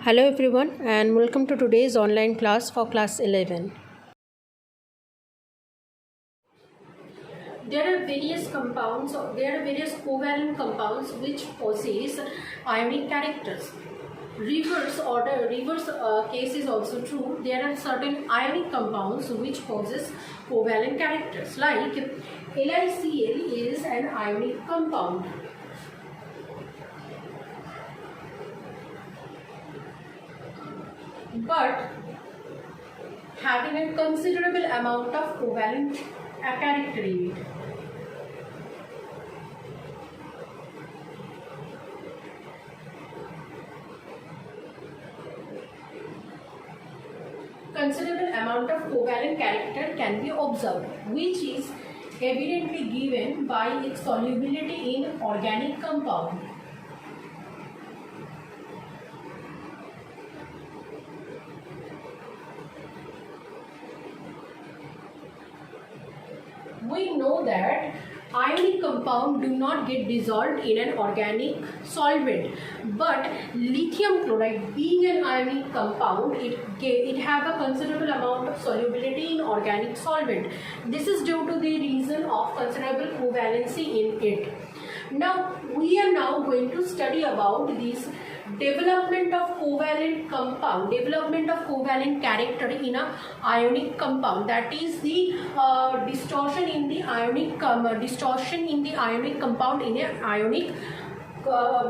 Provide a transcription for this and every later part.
Hello everyone and welcome to today's online class for class 11. There are various covalent compounds which possess ionic characters. Reverse case is also true. There are certain ionic compounds which possess covalent characters, like LiCl is an ionic compound. But having a considerable amount of covalent character in it. Considerable amount of covalent character can be observed, which is evidently given by its solubility in organic compound. We know that ionic compound do not get dissolved in an organic solvent, but lithium chloride, being an ionic compound, it have a considerable amount of solubility in organic solvent. This is due to the reason of considerable covalency in it. Now we are now going to study about this development of covalent character in a ionic compound, that is the distortion in the ionic compound in a ionic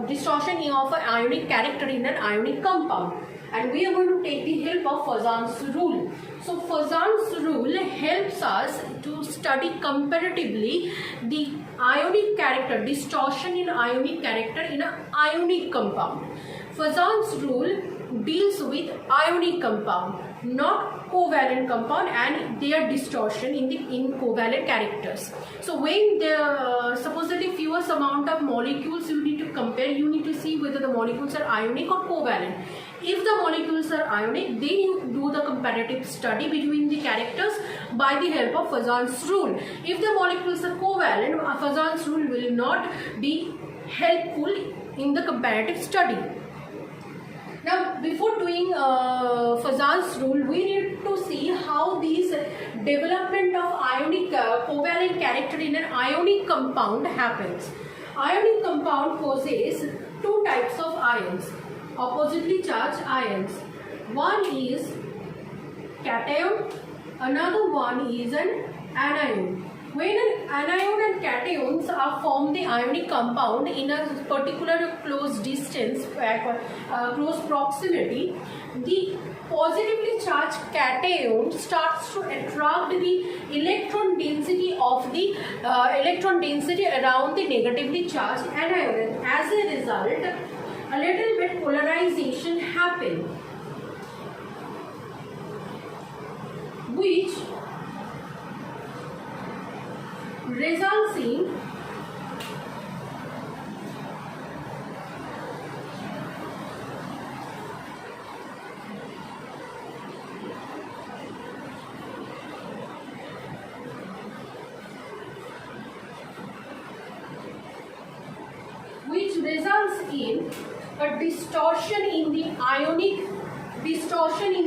distortion of an ionic character in an ionic compound, and we are going to take the help of Fazan's rule. So Fazan's rule helps us to study comparatively the ionic character, distortion in ionic character in an ionic compound. Fazan's rule deals with ionic compound, not covalent compound, and their distortion in covalent characters. So when the supposedly fewest amount of molecules you need to compare, you need to see whether the molecules are ionic or covalent. If the molecules are ionic, then you do the comparative study between the characters by the help of Fazan's rule. If the molecules are covalent, Fazan's rule will not be helpful in the comparative study. Now, before doing Fazan's rule, we need to see how these development of ionic covalent character in an ionic compound happens. Ionic compound possess two types of ions, oppositely charged ions. One is cation, another one is an anion. When an anion and cations are formed the ionic compound in a particular close distance, close proximity, the positively charged cation starts to attract the electron density of the around the negatively charged anion. As a result, a little bit polarization happens, which results in a distortion in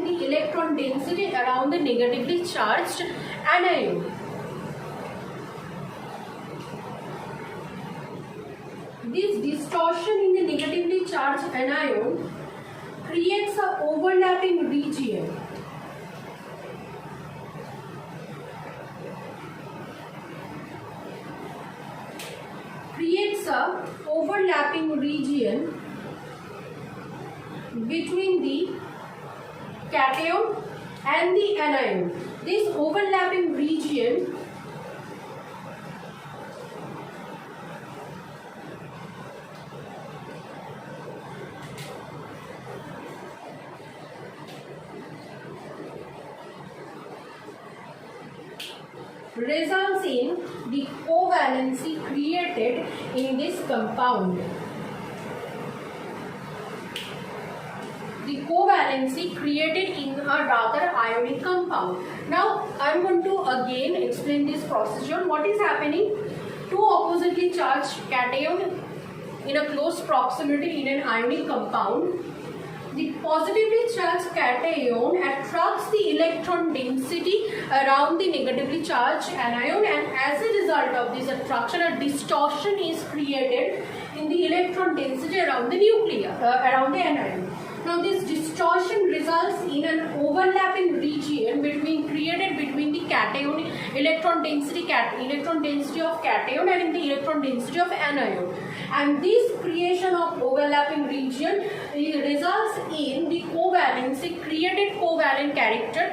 the electron density around the negatively charged anion. This distortion in the negatively charged anion creates an overlapping region. Between the cation and the anion. This overlapping region results in the covalency created in this compound. The covalency created in a rather ionic compound. Now I am going to again explain this procedure. What is happening? Two oppositely charged cation in a close proximity in an ionic compound the positively charged cation attracts the electron density around the negatively charged anion, and as a result of this attraction, a distortion is created in the electron density around the nucleus, around the anion. Now this distortion results in an overlapping region created between the cation electron density of cation and in the electron density of anion. And this creation of overlapping region results in the covalency, created covalent character,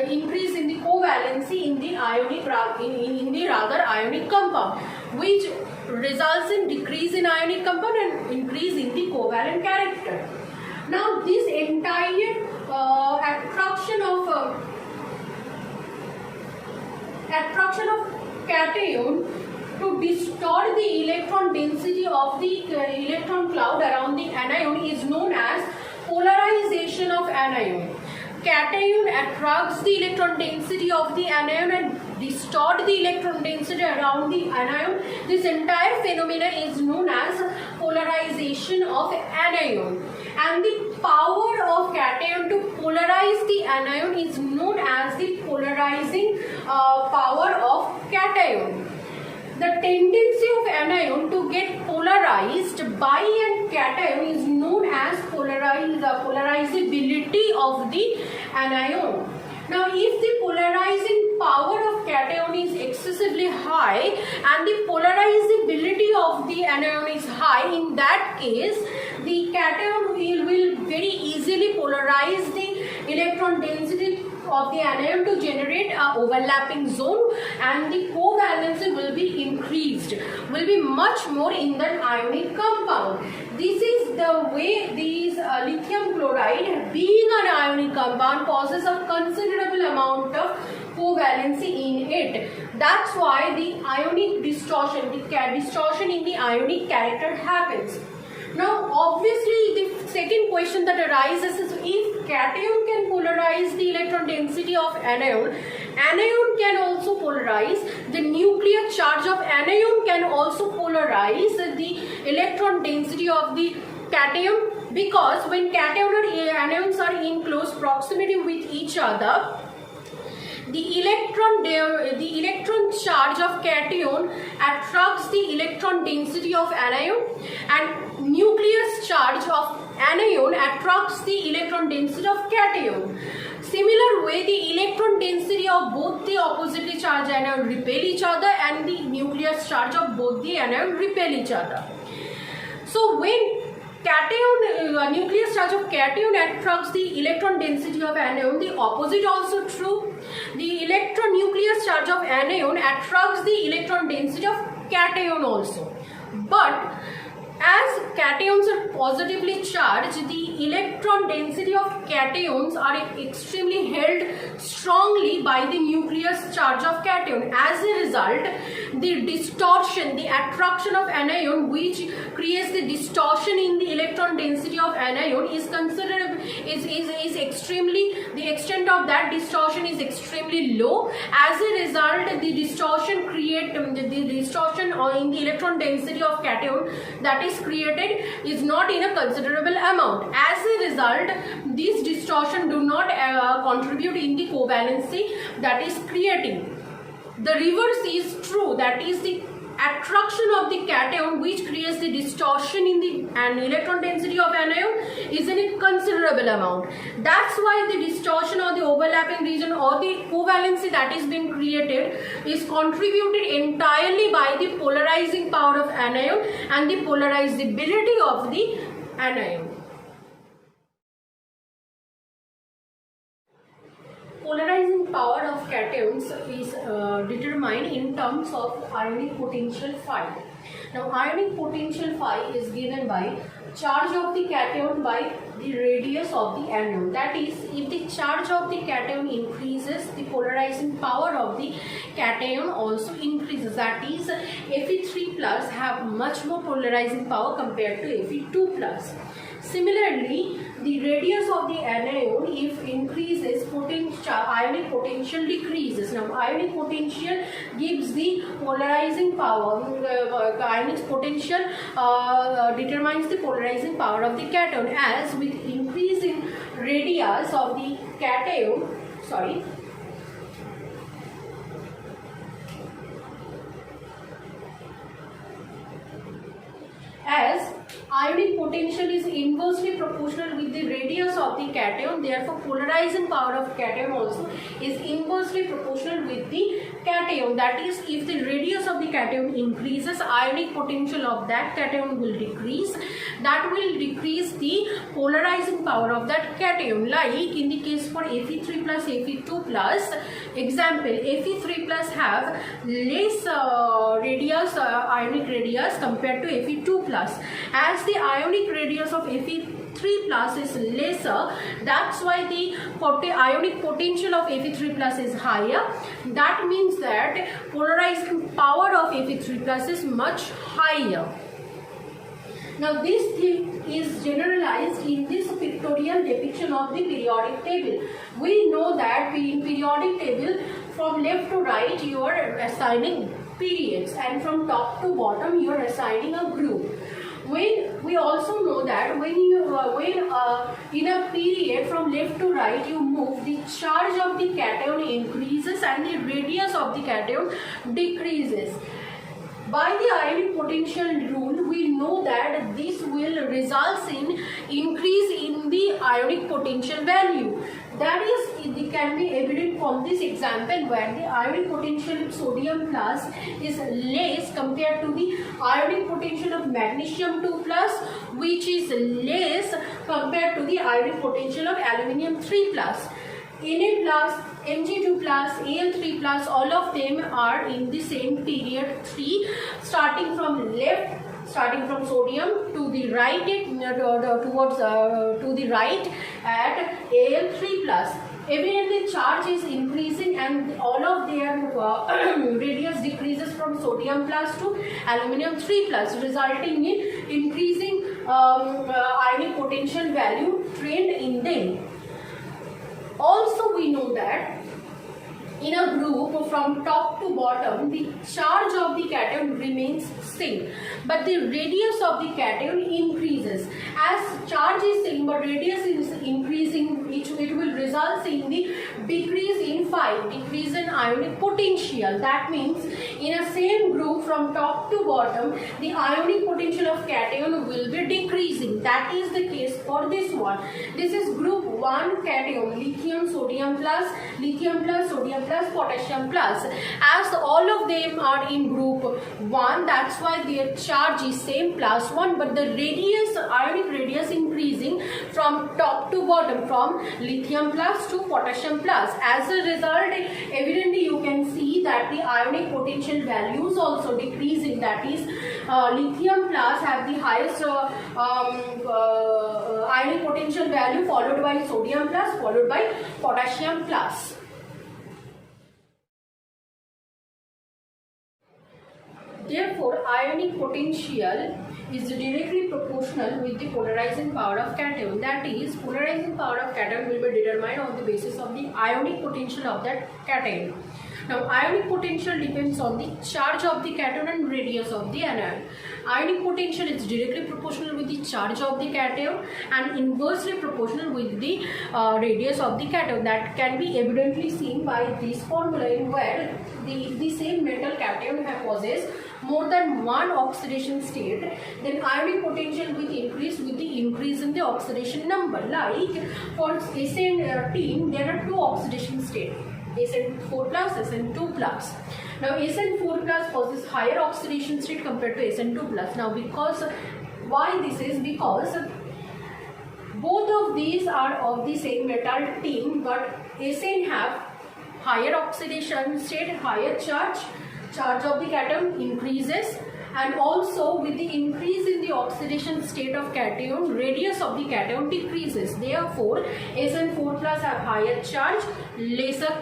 increase in the covalency in the ionic ionic compound, which results in decrease in ionic compound and increase in the covalent character. Now this entire attraction of cation to distort the electron density of the electron cloud around the anion is known as polarization of anion. Cation attracts the electron density of the anion and distort the electron density around the anion. This entire phenomena is known as polarization of anion, and the power of cation to polarize the anion is known as the polarizing power of cation. The tendency of anion to get polarized by a cation is known as polarizability of the anion. Now, if the polarizing power of cation is excessively high and the polarizability of the anion is high, in that case, the cation will very easily polarize the electron density of the anion to generate an overlapping zone, and the covalency will be increased, will be much more in the ionic compound. This is the way these lithium chloride, being an ionic compound, causes a considerable amount of covalency in it. That's why the ionic distortion, the distortion in the ionic character happens. Now, obviously, the second question that arises is, if cation can polarize the electron density of anion, anion can also polarize, the nuclear charge of anion can also polarize the electron density of the cation, because when cation and anions are in close proximity with each other, the electron charge of cation attracts the electron density of anion, and nucleus charge of anion attracts the electron density of cation. Similar way, the electron density of both the oppositely charged anion repel each other, and the nucleus charge of both the anion repel each other. So when nucleus charge of cation attracts the electron density of anion, the opposite also true. The nucleus charge of anion attracts the electron density of cation also. But as cations are positively charged, the electron density of cations are extremely held strongly by the nucleus charge of cation. As a result, the distortion, the attraction of anion, which creates the distortion in the electron density of anion, is considerable, is extremely, the extent of that distortion is extremely low. As a result, the distortion in the electron density of cation that is created is not in a considerable amount. As a result, these distortion do not contribute in the covalency that is creating. The reverse is true, that is the attraction of the cation, which creates the distortion in the electron density of anion, is in a considerable amount. That's why the distortion or the overlapping region or the covalency that is being created is contributed entirely by the polarizing power of anion and the polarizability of the anion. Polarizing power of cations is determined in terms of ionic potential phi. Now, ionic potential phi is given by charge of the cation by the radius of the anion. That is, if the charge of the cation increases, the polarizing power of the cation also increases. That is, Fe3 plus have much more polarizing power compared to Fe2 plus. Similarly, the radius of the anion, if increases, ionic potential decreases. Now, ionic potential gives the polarizing power, ionic potential determines the polarizing power of the cation, as with increase in radius of the cation, as ionic potential is inversely proportional with the radius of the cation, therefore polarizing power of cation also is inversely proportional with the cation. That is, if the radius of the cation increases, ionic potential of that cation will decrease. That will decrease the polarizing power of that cation. Like in the case for Fe3 plus Fe2 plus, example, Fe3 plus have less ionic radius compared to Fe2 plus. As the ionic radius of Fe3 plus is lesser, that's why the ionic potential of Fe3 plus is higher. That means that polarizing power of Fe3 plus is much higher. Now this thing is generalized in this pictorial depiction of the periodic table. We know that in periodic table, from left to right you are assigning periods, and from top to bottom you are assigning a group. We also know that when in a period from left to right you move, the charge of the cation increases and the radius of the cation decreases. By the ionic potential rule, we know that this will result in increase in the ionic potential value. That is, it can be evident from this example where the ionic potential of sodium plus is less compared to the ionic potential of magnesium 2 plus, which is less compared to the ionic potential of aluminium 3 plus. Na plus, Mg2 plus, Al3 plus, all of them are in the same period 3, starting from sodium to the right to the right at Al3 plus. Evidently charge is increasing and all of their radius decreases from sodium plus to aluminium 3 plus, resulting in increasing ionic potential value trend in them. Also we know that in a group from top to bottom the charge of the cation remains same, but the radius of the cation increases. As charge is same but radius is increasing, it will result in the decrease in decrease in ionic potential. That means in a same group from top to bottom the ionic potential of cation will be decreasing. That is the case for this one. This is group 1 cation, lithium sodium plus, sodium plus, potassium plus. As all of them are in group 1, that's why their charge is same plus 1, but the radius, ionic radius increasing from top to bottom, from lithium plus to potassium plus. As a result, evidently you can see that the ionic potential values also decreasing. That is, lithium plus have the highest ionic potential value, followed by sodium plus, followed by potassium plus. Therefore, ionic potential is directly proportional with the polarizing power of cation. That is, polarizing power of cation will be determined on the basis of the ionic potential of that cation. Now, ionic potential depends on the charge of the cation and radius of the anion. Ionic potential is directly proportional with the charge of the cation and inversely proportional with the radius of the cation. That can be evidently seen by this formula, in where the same metal cation possesses more than one oxidation state, then ionic potential will increase with the increase in the oxidation number. Like for SN team, there are two oxidation states, SN4 plus, SN2 plus. Now SN4 plus possesses higher oxidation state compared to SN2 plus. Now because why this is? Because both of these are of the same metal team, but SN have higher oxidation state, higher charge of the cation increases, and also with the increase in the oxidation state of cation, radius of the cation decreases. Therefore, SN4 plus have higher charge, lesser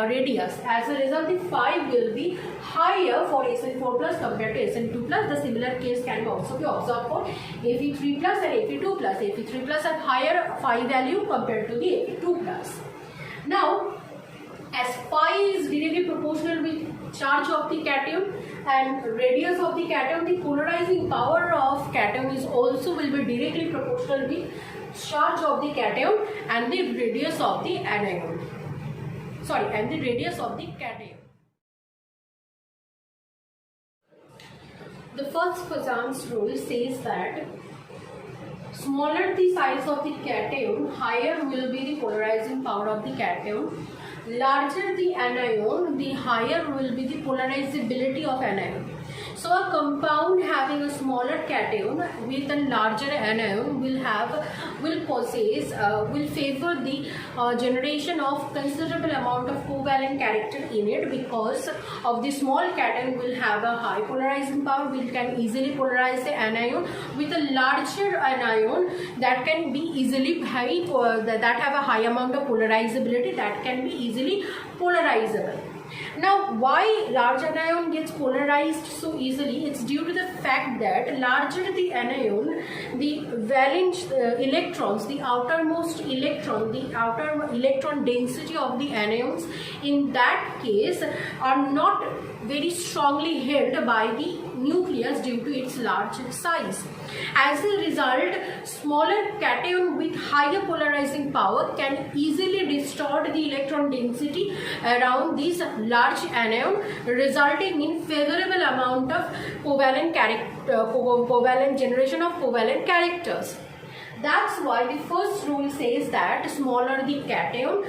radius. As a result, the phi will be higher for SN4 plus compared to SN2 plus. The similar case can also be observed for Fe3 plus and Fe2 plus. Fe3 plus have higher phi value compared to the Fe2 plus. Now, as phi is directly proportional with charge of the cation, and radius of the cation, the polarizing power of cation is also will be directly proportional with charge of the cation and the radius of the anion. Sorry, and the radius of the cation. The first Poisson's rule says that smaller the size of the cation, higher will be the polarizing power of the cation. Larger the anion, the higher will be the polarizability of anion. So a compound having a smaller cation with a larger anion will favor the generation of considerable amount of covalent character in it, because of the small cation will have a high polarizing power, which can easily polarize the anion. With a larger anion that can be easily that have a high amount of polarizability, that can be easily polarizable. Now, why large anion gets polarized so easily? It's due to the fact that larger the anion, the valence electrons, the outermost electron, the outer electron density of the anions in that case are not very strongly held by the nucleus due to its large size. As a result, smaller cation with higher polarizing power can easily distort the electron density around this large anion, resulting in favorable amount of covalent generation of covalent characters. That's why the first rule says that smaller the cation,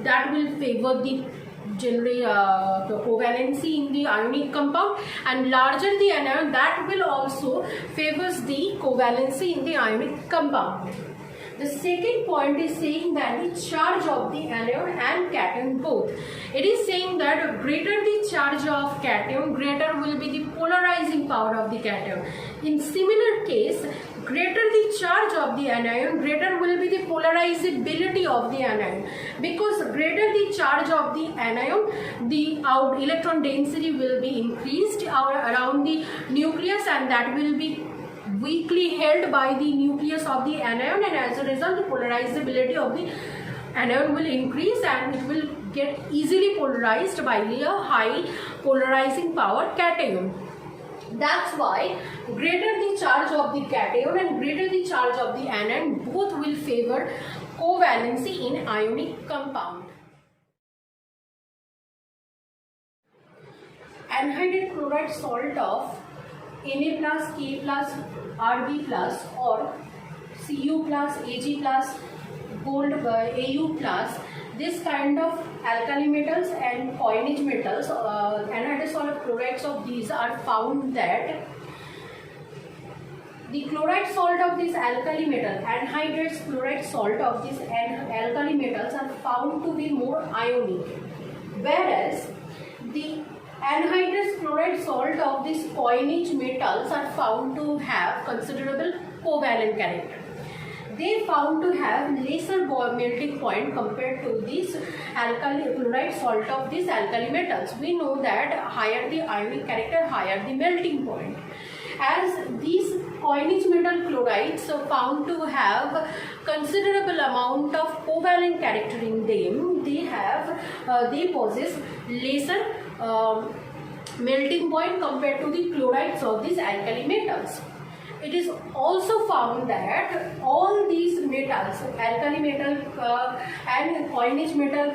that will favor the covalency in the ionic compound, and larger the anion, that will also favors the covalency in the ionic compound. The second point is saying that the charge of the anion and cation both. It is saying that greater the charge of cation, greater will be the polarizing power of the cation. In similar case, greater the charge of the anion, greater will be the polarizability of the anion. Because greater the charge of the anion, the electron density will be increased around the nucleus, and that will be weakly held by the nucleus of the anion, and as a result the polarizability of the anion will increase and it will get easily polarized by a high polarizing power cation. That's why greater the charge of the cation and greater the charge of the anion, both will favor covalency in ionic compound. Anhydride chloride salt of Na plus, K plus, Rb plus or Cu plus, Ag plus, gold Au plus, this kind of alkali metals and coinage metals, anhydride salt of chlorides of these are found that the chloride salt of this alkali metal, anhydride chloride salt of this alkali metals are found to be more ionic, whereas the anhydrous chloride salt of these coinage metals are found to have considerable covalent character. They found to have lesser melting point compared to this alkali chloride salt of these alkali metals. We know that higher the ionic character, higher the melting point. As these coinage metal chlorides are found to have considerable amount of covalent character in them, they possess lesser melting point compared to the chlorides of these alkali metals. It is also found that all these metals, alkali metal and coinage metal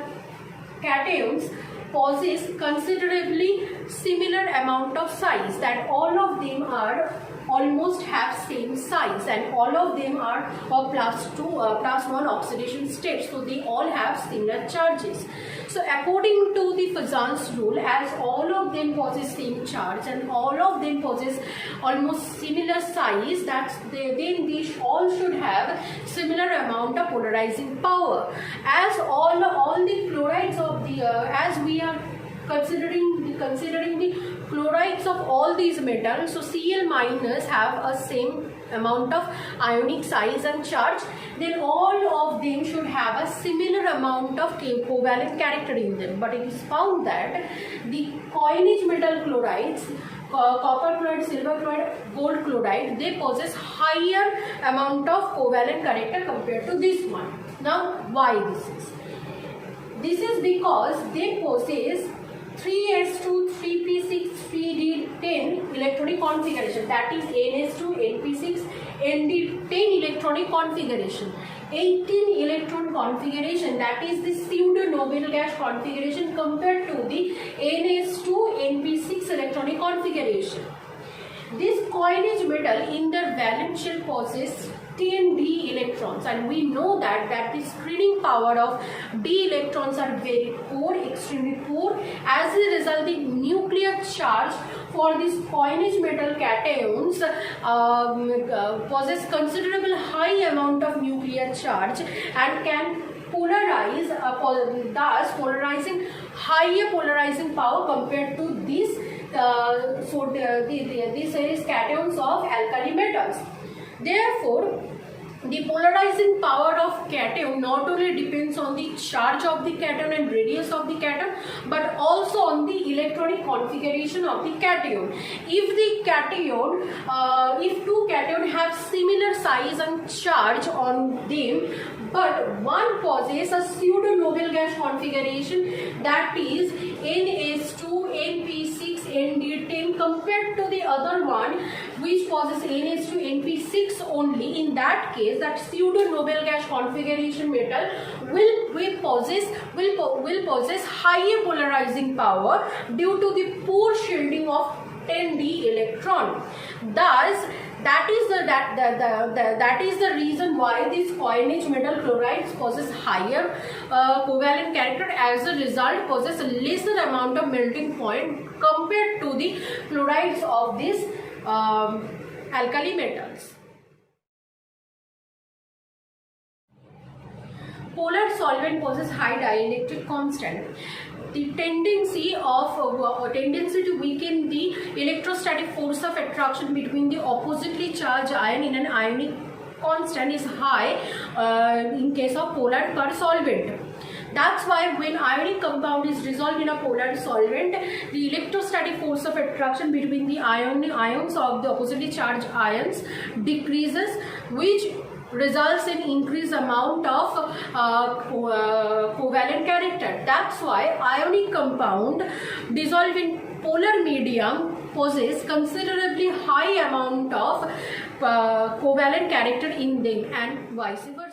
cations, possess considerably similar amount of size, that all of them are almost have same size and all of them are of +1 oxidation state, so they all have similar charges. So according to the Poisson's rule, as all of them possess same charge and all of them possess almost similar size, then they all should have similar amount of polarizing power. As all the chlorides of the as we are considering the chlorides of all these metals, so Cl minus have a same amount of ionic size and charge, then all of them should have a similar amount of covalent character in them. But it is found that the coinage metal chlorides, copper chloride, silver chloride, gold chloride, they possess higher amount of covalent character compared to this one. Now why this is? This is because they possess 3s2 3p6 3d10 electronic configuration, that is ns2 np6 nd10 electronic configuration. 18 electron configuration, that is the pseudo noble gas configuration compared to the ns2 np6 electronic configuration. This coinage metal in their valence shell possesses 10 d electrons, and we know that the screening power of d electrons are very poor, extremely poor. As a result, the nuclear charge for these coinage metal cations possess considerable high amount of nuclear charge and can polarize, thus polarizing higher polarizing power compared to these these series cations of alkali metals. Therefore, the polarizing power of cation not only depends on the charge of the cation and radius of the cation, but also on the electronic configuration of the cation. If the cation, if two cations have similar size and charge on them, but one possesses a pseudo noble gas configuration, that is ns2 np6 nd10 compared to the other one which possesses ns2 np6 only, in that case that pseudo noble gas configuration metal will possess higher polarizing power due to the poor shielding of 10d electron. Thus, that is the reason why these coinage metal chlorides possess higher covalent character. As a result, possess a lesser amount of melting point compared to the chlorides of these alkali metals. Polar solvent possess high dielectric constant. The tendency to weaken the electrostatic force of attraction between the oppositely charged ion in an ionic constant is high in case of polar solvent. That's why when ionic compound is dissolved in a polar solvent, the electrostatic force of attraction between the ions of the oppositely charged ions decreases, which results in increased amount of covalent character. That's why ionic compound dissolved in polar medium possess considerably high amount of covalent character in them, and vice versa.